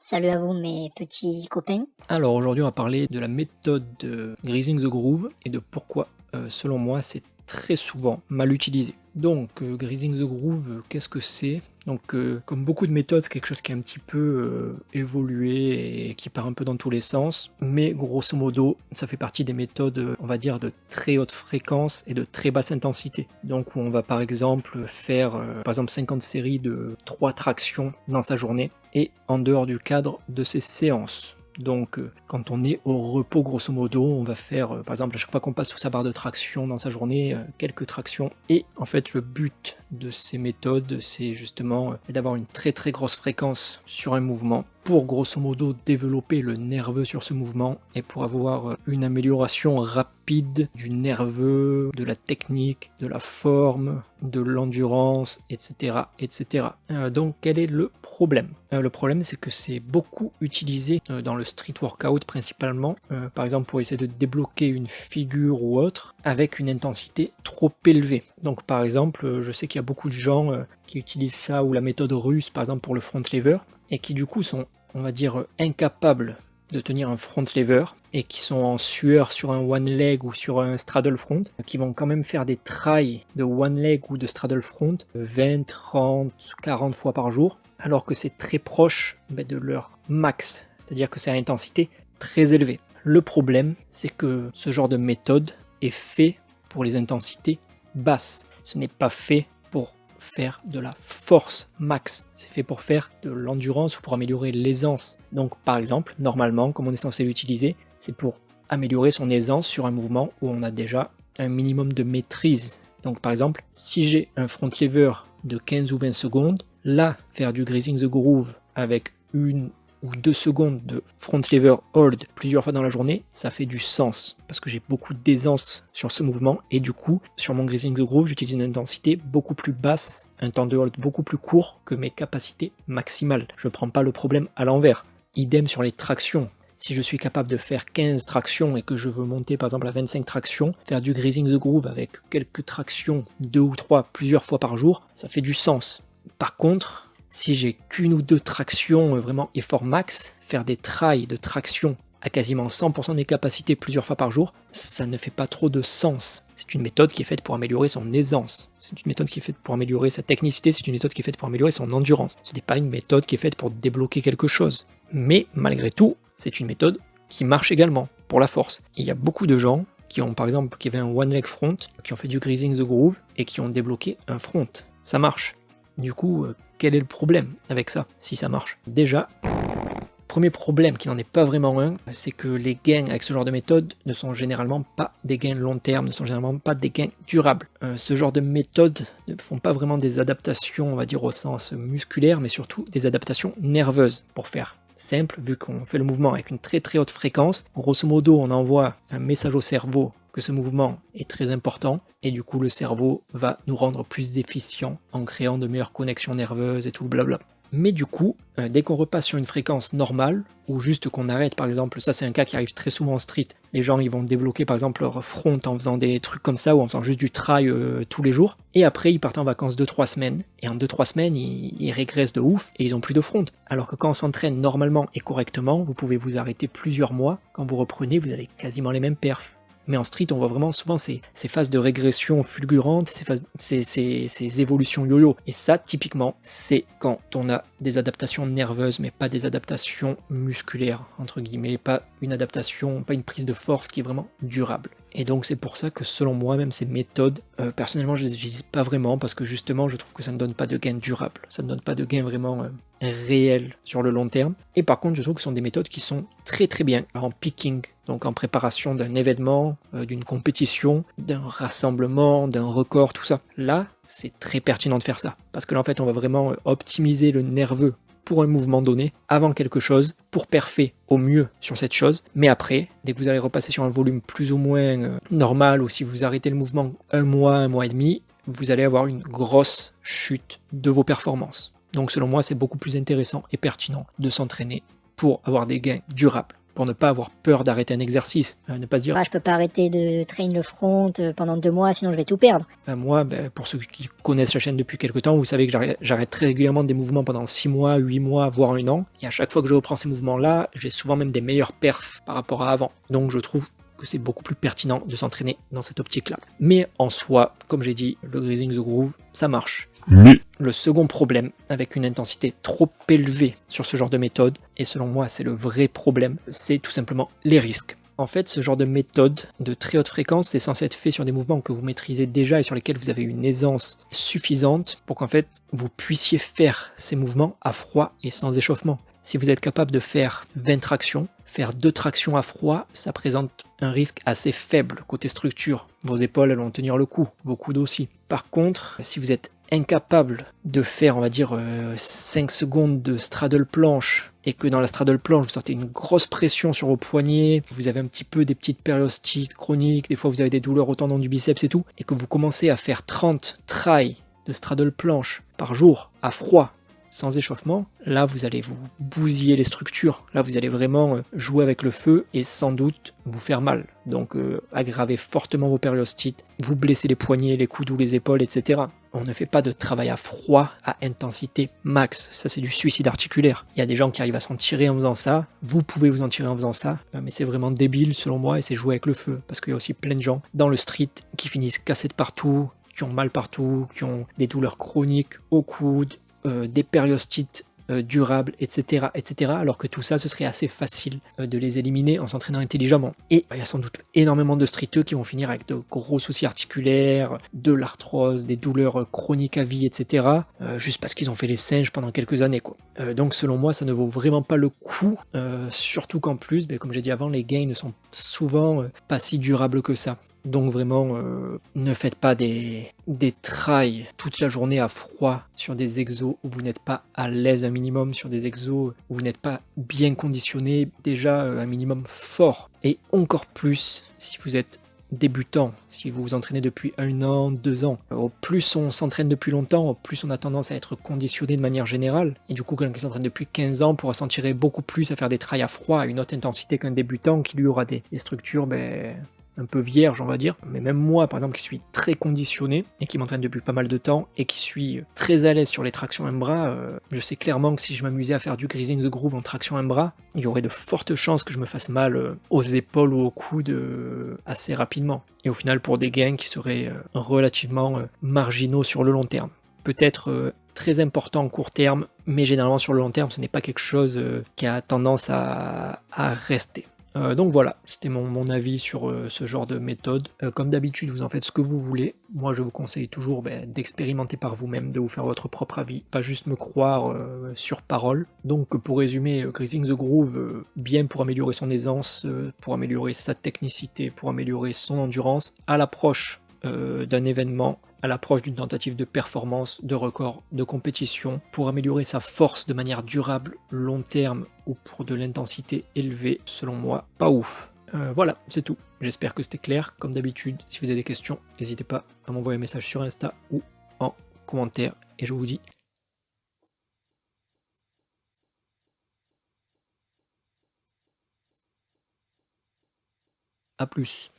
Salut à vous mes petits copains. Alors aujourd'hui on va parler de la méthode de Greasing the Groove et de pourquoi selon moi c'est très souvent mal utilisé. Donc Greasing the Groove, qu'est-ce que c'est? Donc comme beaucoup de méthodes, c'est quelque chose qui est un petit peu évolué et qui part un peu dans tous les sens, mais grosso modo ça fait partie des méthodes on va dire de très haute fréquence et de très basse intensité. Donc où on va par exemple faire par exemple 50 séries de 3 tractions dans sa journée et en dehors du cadre de ces séances. Donc quand on est au repos grosso modo, on va faire par exemple à chaque fois qu'on passe sous sa barre de traction dans sa journée, quelques tractions. Et en fait le but de ces méthodes c'est justement d'avoir une très très grosse fréquence sur un mouvement pour grosso modo développer le nerveux sur ce mouvement et pour avoir une amélioration rapide du nerveux, de la technique, de la forme, de l'endurance, etc. etc. Donc quel est le problème? Le problème c'est que c'est beaucoup utilisé dans le street workout principalement, par exemple pour essayer de débloquer une figure ou autre avec une intensité trop élevée. Donc par exemple je sais qu'il y a beaucoup de gens qui utilisent ça ou la méthode russe par exemple pour le front lever et qui du coup sont on va dire incapables de tenir un front lever et qui sont en sueur sur un one leg ou sur un straddle front, qui vont quand même faire des tries de one leg ou de straddle front 20, 30, 40 fois par jour, alors que c'est très proche de leur max, c'est-à-dire que c'est à intensité très élevée. Le problème, c'est que ce genre de méthode est fait pour les intensités basses. Ce n'est pas fait pour faire de la force max, c'est fait pour faire de l'endurance ou pour améliorer l'aisance. Donc par exemple, normalement, comme on est censé l'utiliser, c'est pour améliorer son aisance sur un mouvement où on a déjà un minimum de maîtrise. Donc par exemple, si j'ai un front lever de 15 ou 20 secondes, là, faire du Greasing the Groove avec 1 ou 2 secondes de front lever hold plusieurs fois dans la journée, ça fait du sens, parce que j'ai beaucoup d'aisance sur ce mouvement, et du coup, sur mon Greasing the Groove, j'utilise une intensité beaucoup plus basse, un temps de hold beaucoup plus court que mes capacités maximales. Je ne prends pas le problème à l'envers. Idem sur les tractions. Si je suis capable de faire 15 tractions et que je veux monter par exemple à 25 tractions, faire du Greasing the Groove avec quelques tractions, 2 ou 3, plusieurs fois par jour, ça fait du sens. Par contre, si j'ai qu'une ou deux tractions vraiment effort max, faire des tries de traction à quasiment 100% de mes capacités plusieurs fois par jour, ça ne fait pas trop de sens. C'est une méthode qui est faite pour améliorer son aisance, c'est une méthode qui est faite pour améliorer sa technicité, c'est une méthode qui est faite pour améliorer son endurance. Ce n'est pas une méthode qui est faite pour débloquer quelque chose. Mais malgré tout, c'est une méthode qui marche également pour la force. Et il y a beaucoup de gens qui ont par exemple qui avaient un one leg front, qui ont fait du Greasing the Groove et qui ont débloqué un front. Ça marche. Du coup, quel est le problème avec ça, si ça marche? Déjà, premier problème qui n'en est pas vraiment un, c'est que les gains avec ce genre de méthode ne sont généralement pas des gains long terme, ne sont généralement pas des gains durables. Ce genre de méthodes ne font pas vraiment des adaptations, on va dire au sens musculaire, mais surtout des adaptations nerveuses. Pour faire simple, vu qu'on fait le mouvement avec une très très haute fréquence, grosso modo on envoie un message au cerveau que ce mouvement est très important, et du coup le cerveau va nous rendre plus efficients en créant de meilleures connexions nerveuses et tout le blabla. Mais du coup, dès qu'on repasse sur une fréquence normale, ou juste qu'on arrête, par exemple, ça c'est un cas qui arrive très souvent en street, les gens ils vont débloquer par exemple leur front en faisant des trucs comme ça, ou en faisant juste du try tous les jours, et après ils partent en vacances 2-3 semaines, et en 2-3 semaines ils régressent de ouf, et ils ont plus de front. Alors que quand on s'entraîne normalement et correctement, vous pouvez vous arrêter plusieurs mois, quand vous reprenez vous avez quasiment les mêmes perfs. Mais en street, on voit vraiment souvent ces phases de régression fulgurantes, ces évolutions yo-yo. Et ça, typiquement, c'est quand on a des adaptations nerveuses, mais pas des adaptations musculaires, entre guillemets, pas une adaptation, pas une prise de force qui est vraiment durable. Et donc c'est pour ça que selon moi, même ces méthodes, personnellement je les utilise pas vraiment, parce que justement je trouve que ça ne donne pas de gain durable, ça ne donne pas de gain vraiment réel sur le long terme. Et par contre je trouve que ce sont des méthodes qui sont très très bien en picking, donc en préparation d'un événement, d'une compétition, d'un rassemblement, d'un record, tout ça. Là c'est très pertinent de faire ça, parce que là en fait on va vraiment optimiser le nerveux pour un mouvement donné, avant quelque chose, pour perfer au mieux sur cette chose, mais après, dès que vous allez repasser sur un volume plus ou moins normal, ou si vous arrêtez le mouvement un mois et demi, vous allez avoir une grosse chute de vos performances. Donc selon moi, c'est beaucoup plus intéressant et pertinent de s'entraîner pour avoir des gains durables. pour ne pas avoir peur d'arrêter un exercice. Ne pas se dire Je peux pas arrêter de train le front pendant 2 mois, sinon je vais tout perdre. moi, pour ceux qui connaissent la chaîne depuis quelques temps, vous savez que j'arrête très régulièrement des mouvements pendant 6 mois, 8 mois, voire 1 an. Et à chaque fois que je reprends ces mouvements-là, j'ai souvent même des meilleurs perfs par rapport à avant. Donc je trouve que c'est beaucoup plus pertinent de s'entraîner dans cette optique-là. Mais en soi, comme j'ai dit, le Greasing the Groove, ça marche. Mais le second problème, avec une intensité trop élevée sur ce genre de méthode, et selon moi c'est le vrai problème, c'est tout simplement les risques. En fait, ce genre de méthode de très haute fréquence, c'est censé être fait sur des mouvements que vous maîtrisez déjà et sur lesquels vous avez une aisance suffisante pour qu'en fait vous puissiez faire ces mouvements à froid et sans échauffement. Si vous êtes capable de faire 20 tractions, faire 2 tractions à froid, ça présente un risque assez faible côté structure. Vos épaules elles vont tenir le coup, vos coudes aussi. Par contre, si vous êtes incapable de faire, on va dire, 5 secondes de straddle planche, et que dans la straddle planche, vous sentez une grosse pression sur vos poignets, vous avez un petit peu des petites périostites chroniques, des fois vous avez des douleurs au tendon du biceps et tout, et que vous commencez à faire 30 tries de straddle planche par jour à froid, sans échauffement, là vous allez vous bousiller les structures, là vous allez vraiment jouer avec le feu et sans doute vous faire mal. Donc aggraver fortement vos périostites, vous blesser les poignets, les coudes ou les épaules, etc. On ne fait pas de travail à froid à intensité max, ça c'est du suicide articulaire. Il y a des gens qui arrivent à s'en tirer en faisant ça, vous pouvez vous en tirer en faisant ça, mais c'est vraiment débile selon moi et c'est jouer avec le feu, parce qu'il y a aussi plein de gens dans le street qui finissent cassés de partout, qui ont mal partout, qui ont des douleurs chroniques au coude, des périostites durables, etc., etc., alors que tout ça, ce serait assez facile de les éliminer en s'entraînant intelligemment. Et il y a sans doute énormément de streeteux qui vont finir avec de gros soucis articulaires, de l'arthrose, des douleurs chroniques à vie, etc., juste parce qu'ils ont fait les singes pendant quelques années, quoi. Donc selon moi, ça ne vaut vraiment pas le coup, surtout qu'en plus, comme j'ai dit avant, les gains ne sont souvent pas si durables que ça. Donc vraiment, ne faites pas des tries toute la journée à froid sur des exos où vous n'êtes pas à l'aise un minimum, sur des exos où vous n'êtes pas bien conditionné, déjà un minimum fort. Et encore plus si vous êtes débutant, si vous vous entraînez depuis 1 an, 2 ans. Au plus on s'entraîne depuis longtemps, au plus on a tendance à être conditionné de manière générale. Et du coup, quelqu'un qui s'entraîne depuis 15 ans pourra s'en tirer beaucoup plus à faire des tries à froid à une haute intensité qu'un débutant qui lui aura des structures un peu vierge, on va dire. Mais même moi, par exemple, qui suis très conditionné et qui m'entraîne depuis pas mal de temps et qui suis très à l'aise sur les tractions un bras, je sais clairement que si je m'amusais à faire du greasing the groove en traction un bras, il y aurait de fortes chances que je me fasse mal aux épaules ou aux coudes assez rapidement. Et au final, pour des gains qui seraient relativement marginaux sur le long terme. Peut-être très important en court terme, mais généralement sur le long terme, ce n'est pas quelque chose qui a tendance à rester. Donc voilà, c'était mon avis sur ce genre de méthode. Comme d'habitude, vous en faites ce que vous voulez. Moi, je vous conseille toujours d'expérimenter par vous-même, de vous faire votre propre avis, pas juste me croire sur parole. Donc pour résumer, Greasing the Groove, bien pour améliorer son aisance, pour améliorer sa technicité, pour améliorer son endurance, à l'approche d'un événement, à l'approche d'une tentative de performance, de record, de compétition, pour améliorer sa force de manière durable, long terme ou pour de l'intensité élevée, selon moi, pas ouf. Voilà, c'est tout. J'espère que c'était clair. Comme d'habitude, si vous avez des questions, n'hésitez pas à m'envoyer un message sur Insta ou en commentaire. Et je vous dis à plus.